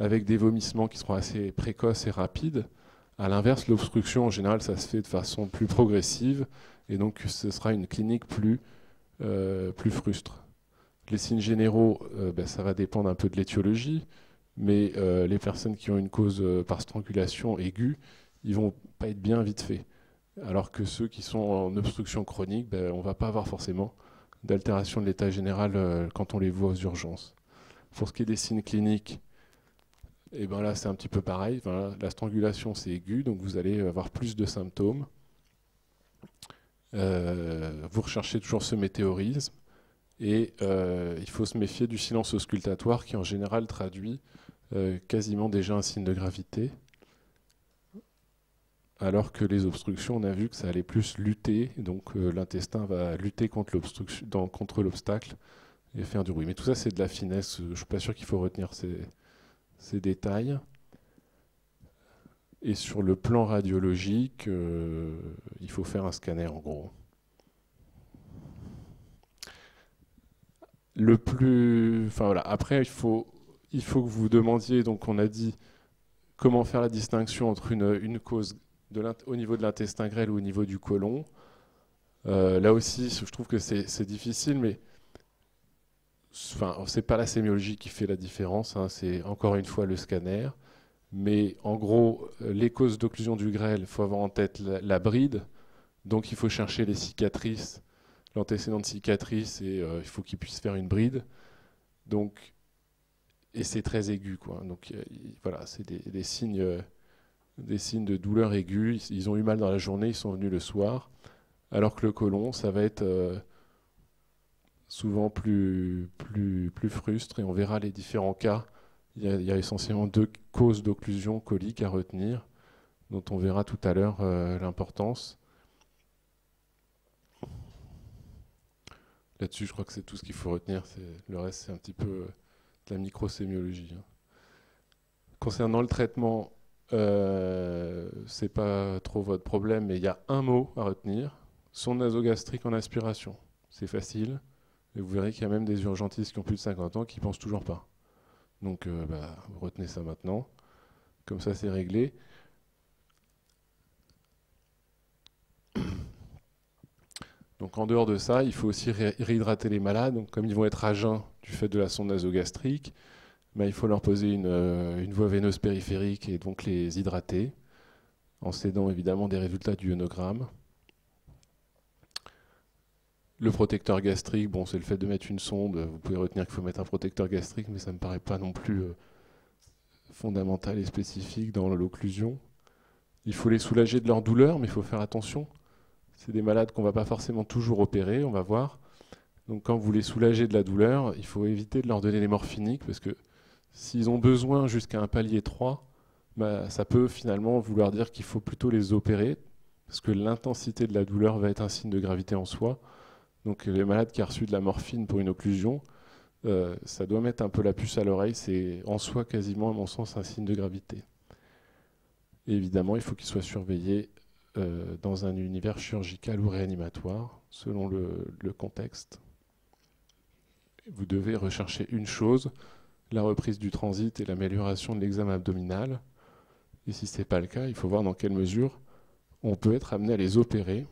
avec des vomissements qui seront assez précoces et rapides. À l'inverse, l'obstruction, en général, ça se fait de façon plus progressive, et donc ce sera une clinique plus frustre. Les signes généraux, ça va dépendre un peu de l'étiologie, mais les personnes qui ont une cause par strangulation aiguë, ils vont pas être bien vite fait. Alors que ceux qui sont en obstruction chronique, on ne va pas avoir forcément d'altération de l'état général quand on les voit aux urgences. Pour ce qui est des signes cliniques, et ben là c'est un petit peu pareil. Enfin, la strangulation c'est aigu, donc vous allez avoir plus de symptômes. Vous recherchez toujours ce météorisme et il faut se méfier du silence auscultatoire qui en général traduit quasiment déjà un signe de gravité. Alors que les obstructions, on a vu que ça allait plus lutter, donc l'intestin va lutter contre l'obstacle et faire du bruit. Mais tout ça, c'est de la finesse. Je ne suis pas sûr qu'il faut retenir ces détails. Et sur le plan radiologique, il faut faire un scanner en gros. Après, il faut que vous demandiez, donc on a dit, comment faire la distinction entre une cause au niveau de l'intestin grêle ou au niveau du côlon. Là aussi, je trouve que c'est difficile, mais c'est pas la sémiologie qui fait la différence, hein, c'est encore une fois le scanner. Mais en gros, les causes d'occlusion du grêle, il faut avoir en tête la bride, donc il faut chercher les cicatrices, l'antécédent de cicatrice, et il faut qu'il puisse faire une bride. Donc, et c'est très aigu, quoi. Donc voilà, c'est des signes de douleur aiguë. Ils ont eu mal dans la journée, ils sont venus le soir. Alors que le côlon, ça va être souvent plus frustre, et on verra les différents cas. Il y a essentiellement deux causes d'occlusion colique à retenir, dont on verra tout à l'heure l'importance. Là-dessus, je crois que c'est tout ce qu'il faut retenir. Le reste, c'est un petit peu de la microsémiologie. Hein. Concernant le traitement, c'est pas trop votre problème, mais il y a un mot à retenir, sonde nasogastrique en aspiration. C'est facile, et vous verrez qu'il y a même des urgentistes qui ont plus de 50 ans qui ne pensent toujours pas. Donc vous retenez ça maintenant, comme ça c'est réglé. Donc en dehors de ça, il faut aussi réhydrater les malades. Donc, comme ils vont être à jeun du fait de la sonde nasogastrique, il faut leur poser une voie veineuse périphérique et donc les hydrater, en s'aidant évidemment des résultats du ionogramme. Le protecteur gastrique, bon, c'est le fait de mettre une sonde. Vous pouvez retenir qu'il faut mettre un protecteur gastrique, mais ça ne me paraît pas non plus fondamental et spécifique dans l'occlusion. Il faut les soulager de leur douleur, mais il faut faire attention. C'est des malades qu'on ne va pas forcément toujours opérer, on va voir. Donc quand vous les soulagez de la douleur, il faut éviter de leur donner des morphiniques, parce que s'ils ont besoin jusqu'à un palier 3, ça peut finalement vouloir dire qu'il faut plutôt les opérer, parce que l'intensité de la douleur va être un signe de gravité en soi. Donc les malades qui ont reçu de la morphine pour une occlusion, ça doit mettre un peu la puce à l'oreille, c'est en soi quasiment, à mon sens, un signe de gravité. Et évidemment, il faut qu'ils soient surveillés dans un univers chirurgical ou réanimatoire, selon le contexte. Vous devez rechercher une chose, la reprise du transit et l'amélioration de l'examen abdominal. Et si ce n'est pas le cas, il faut voir dans quelle mesure on peut être amené à les opérer.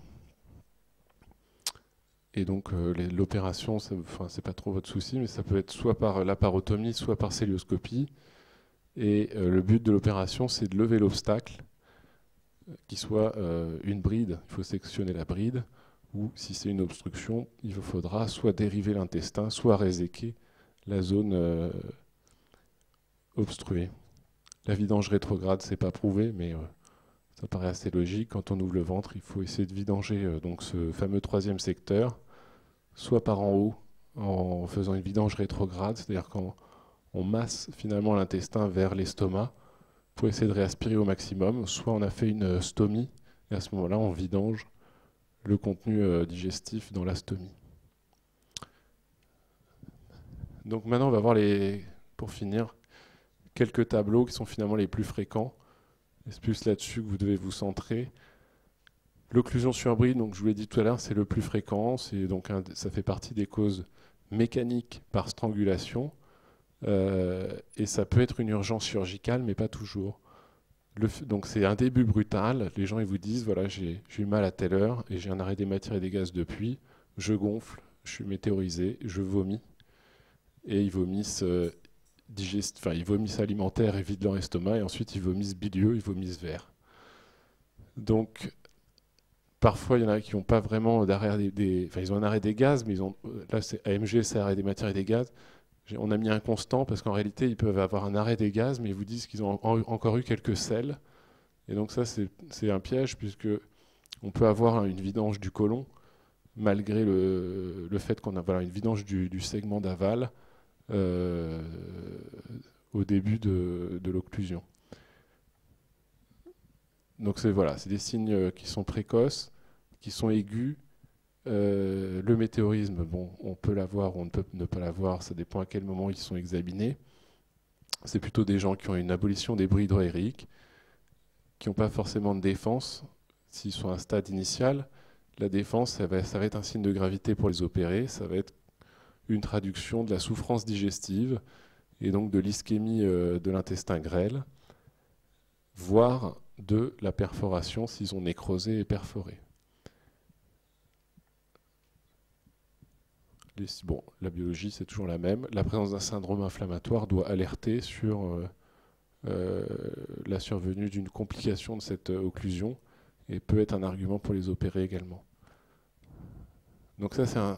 Et donc l'opération, c'est pas trop votre souci, mais ça peut être soit par laparotomie, soit par célioscopie. Et le but de l'opération, c'est de lever l'obstacle, qui soit une bride. Il faut sectionner la bride, ou si c'est une obstruction, il faudra soit dériver l'intestin, soit réséquer la zone obstruée. La vidange rétrograde, c'est pas prouvé, mais ça paraît assez logique. Quand on ouvre le ventre, il faut essayer de vidanger donc ce fameux troisième secteur, soit par en haut, en faisant une vidange rétrograde, c'est-à-dire quand on masse finalement l'intestin vers l'estomac pour essayer de réaspirer au maximum, soit on a fait une stomie, et à ce moment-là, on vidange le contenu digestif dans la stomie. Donc maintenant, on va voir, pour finir, quelques tableaux qui sont finalement les plus fréquents. C'est plus là-dessus que vous devez vous centrer. L'occlusion sur bride, donc je vous l'ai dit tout à l'heure, c'est le plus fréquent. Donc ça fait partie des causes mécaniques par strangulation. Et ça peut être une urgence chirurgicale, mais pas toujours. Donc c'est un début brutal. Les gens ils vous disent voilà, j'ai eu mal à telle heure et j'ai un arrêt des matières et des gaz depuis. Je gonfle, je suis météorisé, je vomis. Et ils vomissent, ils vomissent alimentaire et vident leur estomac. Et ensuite ils vomissent bilieux, ils vomissent vert. Donc parfois il y en a qui n'ont pas vraiment d'arrêt enfin ils ont un arrêt des gaz, mais là c'est AMG, c'est arrêt des matières et des gaz. On a mis un constant parce qu'en réalité, ils peuvent avoir un arrêt des gaz, mais ils vous disent qu'ils ont encore eu quelques selles. Et donc ça, c'est un piège, puisque on peut avoir une vidange du côlon, malgré le fait qu'on a voilà, une vidange du segment d'aval au début de l'occlusion. Donc voilà, c'est des signes qui sont précoces, qui sont aigus. Le météorisme, bon, on peut l'avoir ou on peut ne pas l'avoir, ça dépend à quel moment ils sont examinés. C'est plutôt des gens qui ont une abolition des bruits hydroaériques, qui n'ont pas forcément de défense. S'ils sont à un stade initial, la défense, ça va être un signe de gravité pour les opérer, ça va être une traduction de la souffrance digestive et donc de l'ischémie de l'intestin grêle, voire de la perforation s'ils ont nécrosé et perforé. Bon, la biologie, c'est toujours la même. La présence d'un syndrome inflammatoire doit alerter sur la survenue d'une complication de cette occlusion et peut être un argument pour les opérer également. Donc ça, c'est un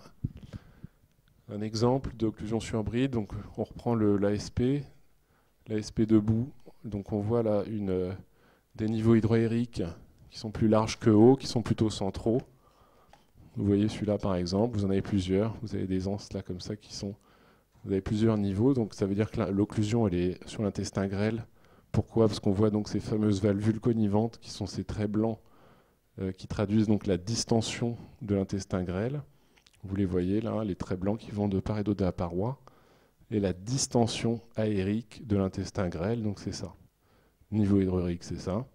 exemple d'occlusion sur bride. Donc on reprend l'ASP debout. Donc on voit là des niveaux hydroaériques qui sont plus larges que hauts, qui sont plutôt centraux. Vous voyez celui-là par exemple, vous en avez plusieurs, vous avez des anses là comme ça vous avez plusieurs niveaux, donc ça veut dire que l'occlusion elle est sur l'intestin grêle. Pourquoi? Parce qu'on voit donc ces fameuses valvules connivantes qui sont ces traits blancs qui traduisent donc la distension de l'intestin grêle. Vous les voyez là, les traits blancs qui vont de part et d'autre de la paroi, et la distension aérique de l'intestin grêle, donc c'est ça. Niveau hydroaérique, c'est ça.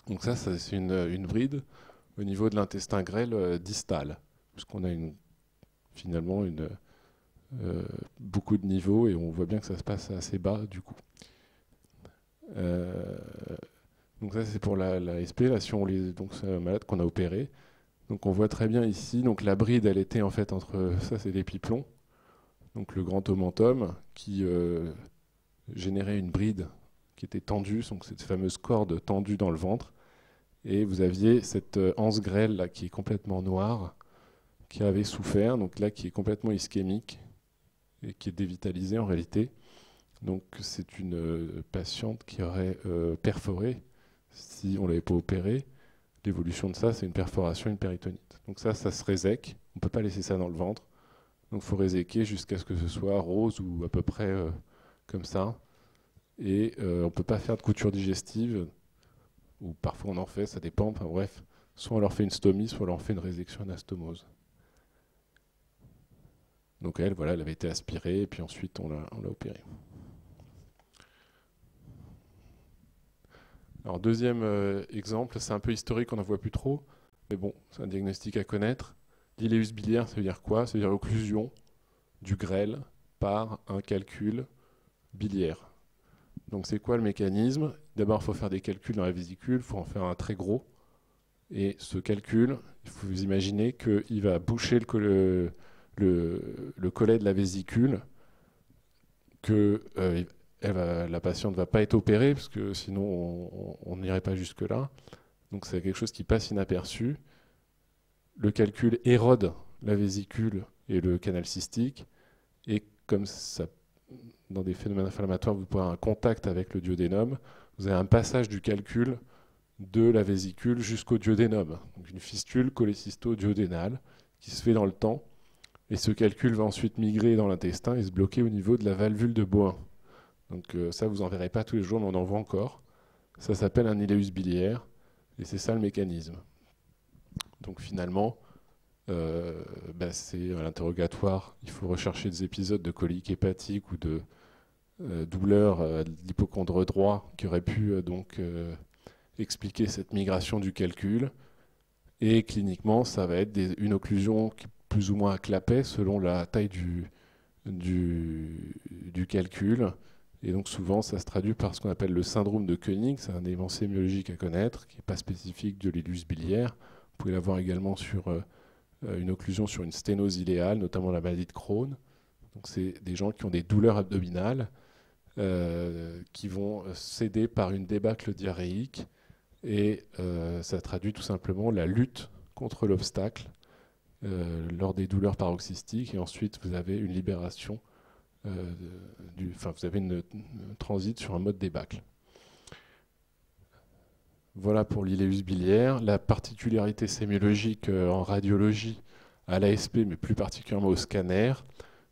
Donc ça c'est une bride au niveau de l'intestin grêle distal, puisqu'on a finalement beaucoup de niveaux et on voit bien que ça se passe assez bas du coup. Donc ça c'est pour la SP, là si donc c'est un malade qu'on a opéré. Donc on voit très bien ici, donc la bride elle était en fait entre, ça c'est l'épiplomb, donc le grand omentum qui générait une bride qui était tendue, donc cette fameuse corde tendue dans le ventre. Et vous aviez cette anse grêle là, qui est complètement noire, qui avait souffert, donc là qui est complètement ischémique et qui est dévitalisée en réalité. Donc c'est une patiente qui aurait perforé si on ne l'avait pas opérée. L'évolution de ça, c'est une perforation, une péritonite. Donc ça se résèque, on ne peut pas laisser ça dans le ventre. Donc il faut réséquer jusqu'à ce que ce soit rose ou à peu près comme ça. Et on ne peut pas faire de couture digestive, ou parfois on en fait, ça dépend, enfin bref, soit on leur fait une stomie, soit on leur fait une résection anastomose. Donc elle, voilà, elle avait été aspirée, et puis ensuite on l'a opérée. Alors deuxième exemple, c'est un peu historique, on n'en voit plus trop, mais bon, c'est un diagnostic à connaître. L'iléus biliaire, ça veut dire quoi? Ça veut dire l'occlusion du grêle par un calcul biliaire. Donc c'est quoi le mécanisme? D'abord, il faut faire des calculs dans la vésicule, il faut en faire un très gros. Et ce calcul, il faut vous imaginer qu'il va boucher le collet de la vésicule, que la patiente ne va pas être opérée, parce que sinon on n'irait pas jusque-là. Donc c'est quelque chose qui passe inaperçu. Le calcul érode la vésicule et le canal cystique, et comme ça, dans des phénomènes inflammatoires, vous pouvez avoir un contact avec le duodénum, vous avez un passage du calcul de la vésicule jusqu'au duodénum. Donc une fistule cholécysto-duodénale qui se fait dans le temps, et ce calcul va ensuite migrer dans l'intestin et se bloquer au niveau de la valvule de Bohin. Donc ça, vous n'en verrez pas tous les jours, mais on en voit encore. Ça s'appelle un iléus biliaire, et c'est ça le mécanisme. Donc finalement, c'est à l'interrogatoire, il faut rechercher des épisodes de colique hépatique ou de douleur de l'hypochondre droit qui auraient pu expliquer cette migration du calcul. Et cliniquement, ça va être une occlusion plus ou moins à clapet selon la taille du calcul. Et donc souvent, ça se traduit par ce qu'on appelle le syndrome de Koenig. C'est un élément sémiologique à connaître, qui n'est pas spécifique de l'illus biliaire. Vous pouvez l'avoir également sur une occlusion sur une sténose iléale, notamment la maladie de Crohn. Donc c'est des gens qui ont des douleurs abdominales, qui vont céder par une débâcle diarrhéique. Et ça traduit tout simplement la lutte contre l'obstacle lors des douleurs paroxystiques. Et ensuite, vous avez une libération, vous avez une transit sur un mode débâcle. Voilà pour l'iléus biliaire. La particularité sémiologique en radiologie à l'ASP, mais plus particulièrement au scanner,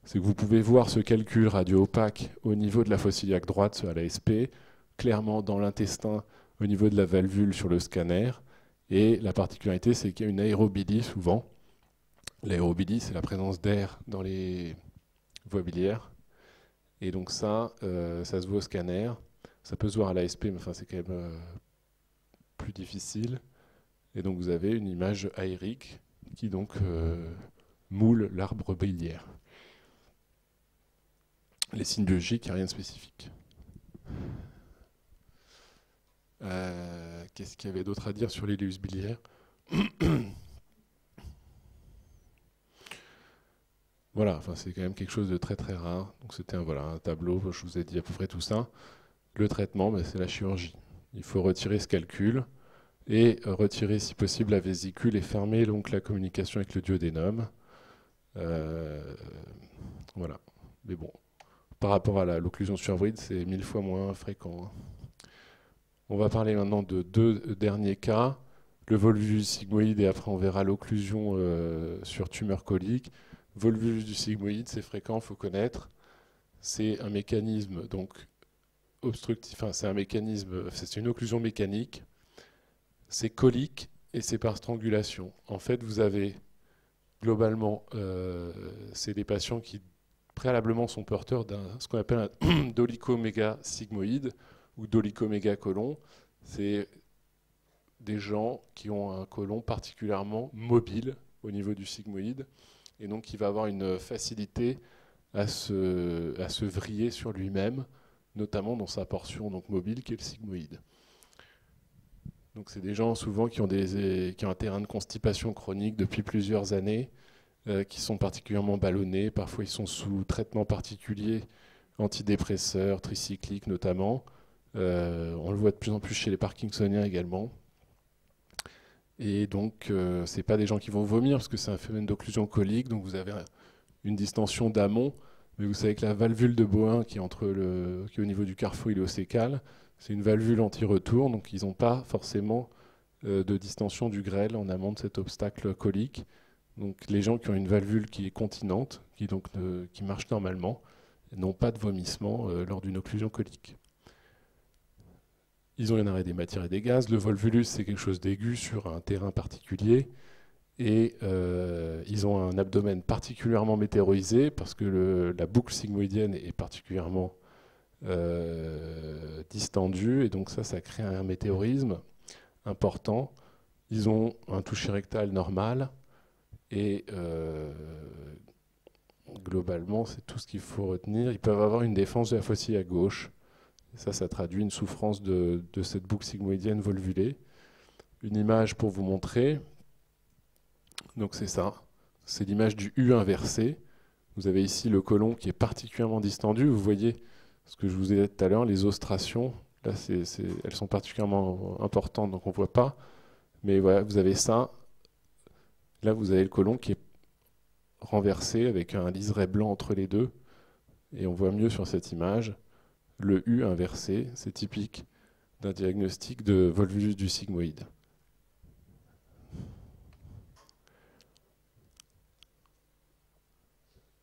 c'est que vous pouvez voir ce calcul radio-opaque au niveau de la fosse iliaque droite à l'ASP, clairement dans l'intestin au niveau de la valvule sur le scanner. Et la particularité, c'est qu'il y a une aérobilie souvent. L'aérobilie, c'est la présence d'air dans les voies biliaires. Et donc ça se voit au scanner. Ça peut se voir à l'ASP, mais enfin, c'est quand même plus difficile. Et donc vous avez une image aérique qui donc moule l'arbre biliaire. Les signes biologiques, il n'y a rien de spécifique. Qu'est-ce qu'il y avait d'autre à dire sur l'iléus biliaire? Voilà, enfin, c'est quand même quelque chose de très très rare. Donc c'était un tableau, je vous ai dit à peu près tout ça. Le traitement, c'est la chirurgie. Il faut retirer ce calcul et retirer si possible la vésicule et fermer donc la communication avec le duodénum. Voilà. Mais bon, par rapport à l'occlusion survride, c'est 1000 fois moins fréquent. Hein. On va parler maintenant de deux derniers cas. Le volvulus sigmoïde et après on verra l'occlusion sur tumeur colique. Volvulus du sigmoïde, c'est fréquent, il faut connaître. C'est un mécanisme donc obstructif, enfin, c'est une occlusion mécanique. C'est colique et c'est par strangulation. En fait, vous avez globalement, c'est des patients qui préalablement sont porteurs ce qu'on appelle un dolichomégasigmoïde ou dolichomégacolon. C'est des gens qui ont un côlon particulièrement mobile au niveau du sigmoïde et donc qui va avoir une facilité à se vriller sur lui-même, notamment dans sa portion donc mobile qui est le sigmoïde. Donc c'est des gens souvent qui ont un terrain de constipation chronique depuis plusieurs années, qui sont particulièrement ballonnés, parfois ils sont sous traitement particulier, antidépresseurs, tricycliques notamment. On le voit de plus en plus chez les parkinsoniens également. Et donc, ce n'est pas des gens qui vont vomir, parce que c'est un phénomène d'occlusion colique, donc vous avez une distension d'amont, mais vous savez que la valvule de Bohin, qui est au niveau du carrefour iléocécal, c'est une valvule anti-retour, donc ils n'ont pas forcément de distension du grêle en amont de cet obstacle colique. Donc les gens qui ont une valvule qui est continente, qui marche normalement, n'ont pas de vomissement lors d'une occlusion colique. Ils ont un arrêt des matières et des gaz. Le volvulus, c'est quelque chose d'aigu sur un terrain particulier. Et ils ont un abdomen particulièrement météoroisé parce que la boucle sigmoïdienne est particulièrement distendue. Et donc ça crée un météorisme important. Ils ont un toucher rectal normal. Et globalement, c'est tout ce qu'il faut retenir. Ils peuvent avoir une défense de la faucille à gauche. Ça traduit une souffrance de cette boucle sigmoïdienne volvulée. Une image pour vous montrer. Donc c'est ça. C'est l'image du U inversé. Vous avez ici le côlon qui est particulièrement distendu. Vous voyez ce que je vous ai dit tout à l'heure, les ostrations. Là, elles sont particulièrement importantes, donc on ne voit pas. Mais voilà, vous avez ça. Là, vous avez le côlon qui est renversé avec un liseré blanc entre les deux. Et on voit mieux sur cette image. Le U inversé, c'est typique d'un diagnostic de volvulus du sigmoïde.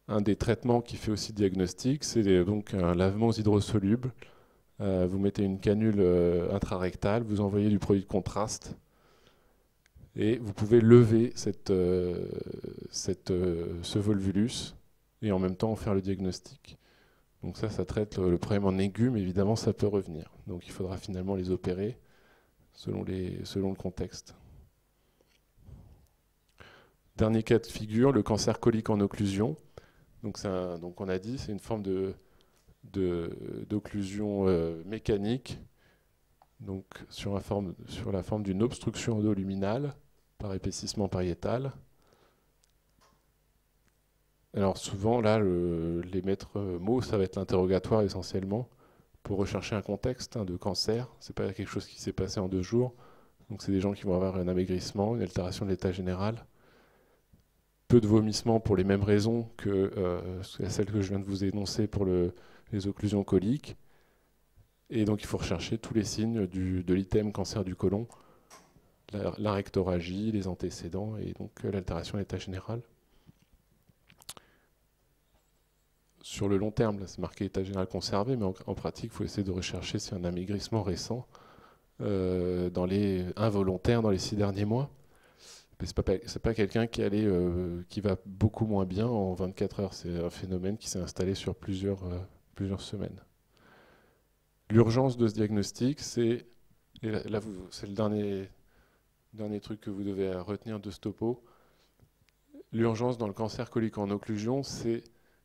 Un des traitements qui fait aussi diagnostic, c'est donc un lavement aux hydrosolubles. Vous mettez une canule intrarectale, vous envoyez du produit de contraste et vous pouvez lever ce volvulus et en même temps en faire le diagnostic. Donc ça traite le problème en aigu, mais évidemment ça peut revenir. Donc il faudra finalement les opérer selon le contexte. Dernier cas de figure, le cancer colique en occlusion. Donc on a dit, c'est une forme d'occlusion mécanique, donc sur la forme d'une obstruction endoluminale par épaississement pariétal. Alors souvent, là, les maîtres mots, ça va être l'interrogatoire essentiellement, pour rechercher un contexte de cancer. C'est pas quelque chose qui s'est passé en 2 jours. Donc c'est des gens qui vont avoir un amaigrissement, une altération de l'état général, peu de vomissements pour les mêmes raisons que celles que je viens de vous énoncer pour les occlusions coliques. Et donc il faut rechercher tous les signes de l'item cancer du côlon, la rectorragie, les antécédents et donc l'altération de l'état général. Sur le long terme, là c'est marqué état général conservé, mais en pratique, il faut essayer de rechercher si un amaigrissement récent involontaire dans les 6 derniers mois. C'est pas quelqu'un qui va beaucoup moins bien en 24 heures. C'est un phénomène qui s'est installé sur plusieurs semaines. L'urgence de ce diagnostic, c'est le dernier truc que vous devez retenir de ce topo. L'urgence dans le cancer colique en occlusion, c'est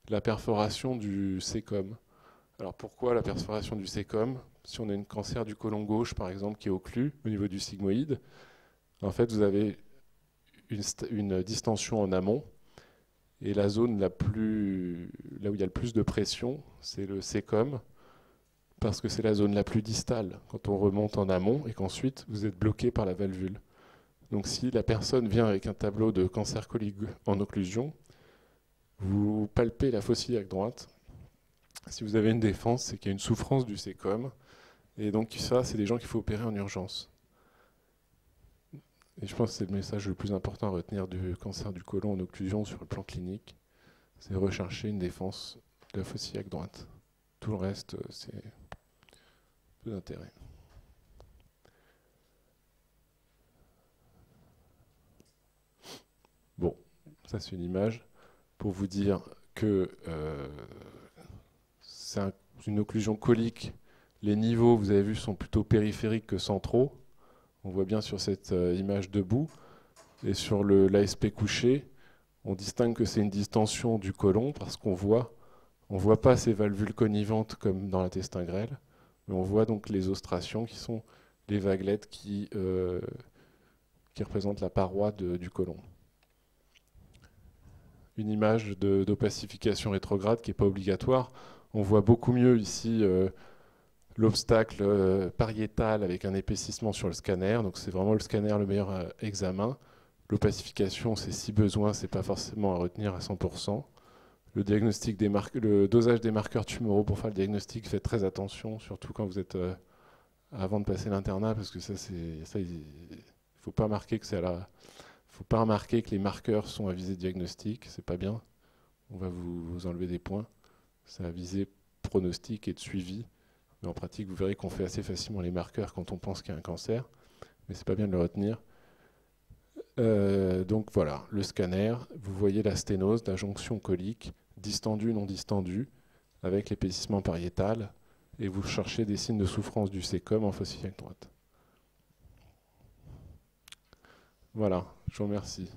la perforation du cécum. Alors pourquoi la perforation du cécum? Si on a un cancer du côlon gauche, par exemple, qui est occlu au niveau du sigmoïde, en fait, vous avez une distension en amont, et la zone là où il y a le plus de pression, c'est le cécum, parce que c'est la zone la plus distale quand on remonte en amont, et qu'ensuite vous êtes bloqué par la valvule. Donc si la personne vient avec un tableau de cancer colique en occlusion, vous palpez la fosse iliaque droite. Si vous avez une défense, c'est qu'il y a une souffrance du cécum. Et donc ça, c'est des gens qu'il faut opérer en urgence. Et je pense que c'est le message le plus important à retenir du cancer du côlon en occlusion sur le plan clinique. C'est rechercher une défense de la fosse iliaque droite. Tout le reste, c'est peu d'intérêt. Bon, ça c'est une image pour vous dire que c'est une occlusion colique. Les niveaux, vous avez vu, sont plutôt périphériques que centraux. On voit bien sur cette image debout. Et sur l'ASP couché, on distingue que c'est une distension du côlon parce qu'on voit pas ces valvules connivantes comme dans l'intestin grêle, mais on voit donc les ostrations qui sont les vaguelettes qui représentent la paroi du côlon. Une image d'opacification rétrograde qui n'est pas obligatoire. On voit beaucoup mieux ici l'obstacle pariétal avec un épaississement sur le scanner. Donc c'est vraiment le scanner le meilleur examen. L'opacification, c'est si besoin, c'est pas forcément à retenir à 100%. Le dosage des marqueurs tumoraux pour faire le diagnostic, faites très attention, surtout quand vous êtes avant de passer l'internat, parce que il faut pas marquer que faut pas remarquer que les marqueurs sont à visée diagnostic, c'est pas bien. On va vous enlever des points. C'est à visée pronostic et de suivi. Mais en pratique, vous verrez qu'on fait assez facilement les marqueurs quand on pense qu'il y a un cancer. Mais c'est pas bien de le retenir. Donc voilà, le scanner, vous voyez la sténose, la jonction colique, distendue, non distendue, avec l'épaississement pariétal, et vous cherchez des signes de souffrance du cécum en fosse iliaque droite. Voilà, je vous remercie.